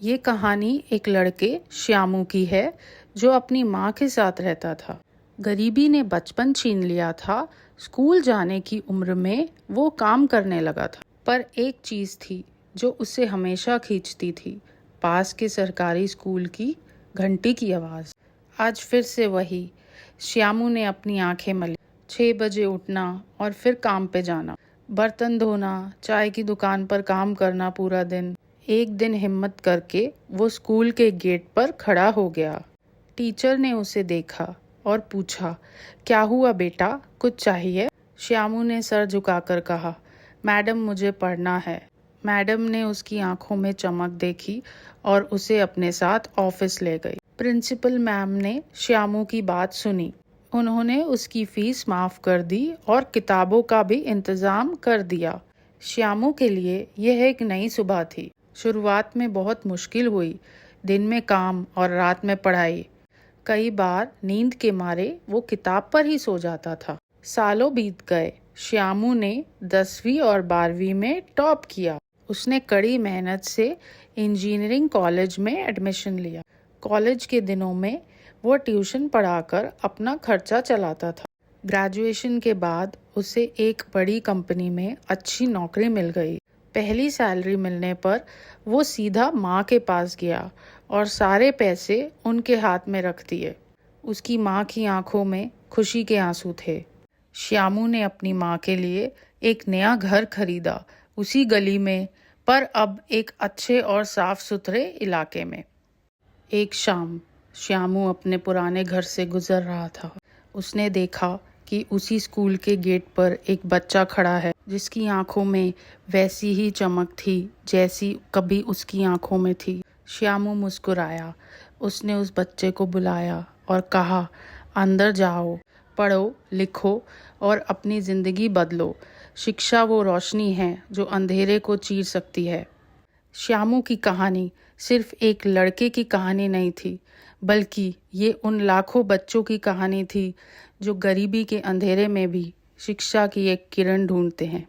ये कहानी एक लड़के श्यामू की है जो अपनी माँ के साथ रहता था। गरीबी ने बचपन छीन लिया था। स्कूल जाने की उम्र में वो काम करने लगा था, पर एक चीज़ थी जो उसे हमेशा खींचती थी, पास के सरकारी स्कूल की घंटी की आवाज़। आज फिर से वही। श्यामू ने अपनी आंखें मली। 6 बजे उठना और फिर काम पे जाना, बर्तन धोना, चाय की दुकान पर काम करना पूरा दिन। एक दिन हिम्मत करके वो स्कूल के गेट पर खड़ा हो गया। टीचर ने उसे देखा और पूछा, क्या हुआ बेटा, कुछ चाहिए? श्यामू ने सर झुकाकर कहा, मैडम मुझे पढ़ना है। मैडम ने उसकी आंखों में चमक देखी और उसे अपने साथ ऑफिस ले गई। प्रिंसिपल मैम ने श्यामू की बात सुनी। उन्होंने उसकी फीस माफ कर दी और किताबों का भी इंतजाम कर दिया। श्यामू के लिए यह एक नई सुबह थी। शुरुआत में बहुत मुश्किल हुई, दिन में काम और रात में पढ़ाई। कई बार नींद के मारे वो किताब पर ही सो जाता था। सालों बीत गए। श्यामू ने 10वीं और 12वीं में टॉप किया। उसने कड़ी मेहनत से इंजीनियरिंग कॉलेज में एडमिशन लिया। कॉलेज के दिनों में वो ट्यूशन पढ़ाकर अपना खर्चा चलाता था। ग्रेजुएशन के बाद उसे एक बड़ी कंपनी में अच्छी नौकरी मिल गई। पहली सैलरी मिलने पर वो सीधा माँ के पास गया और सारे पैसे उनके हाथ में रख दिए। उसकी माँ की आंखों में खुशी के आंसू थे। श्यामू ने अपनी माँ के लिए एक नया घर खरीदा, उसी गली में, पर अब एक अच्छे और साफ सुथरे इलाके में। एक शाम श्यामू अपने पुराने घर से गुजर रहा था। उसने देखा कि उसी स्कूल के गेट पर एक बच्चा खड़ा है, जिसकी आंखों में वैसी ही चमक थी जैसी कभी उसकी आंखों में थी। श्यामू मुस्कुराया। उसने उस बच्चे को बुलाया और कहा, अंदर जाओ, पढ़ो, लिखो और अपनी ज़िंदगी बदलो। शिक्षा वो रोशनी है जो अंधेरे को चीर सकती है। श्यामू की कहानी सिर्फ एक लड़के की कहानी नहीं थी, बल्कि ये उन लाखों बच्चों की कहानी थी जो गरीबी के अंधेरे में भी शिक्षा की एक किरण ढूंढते हैं।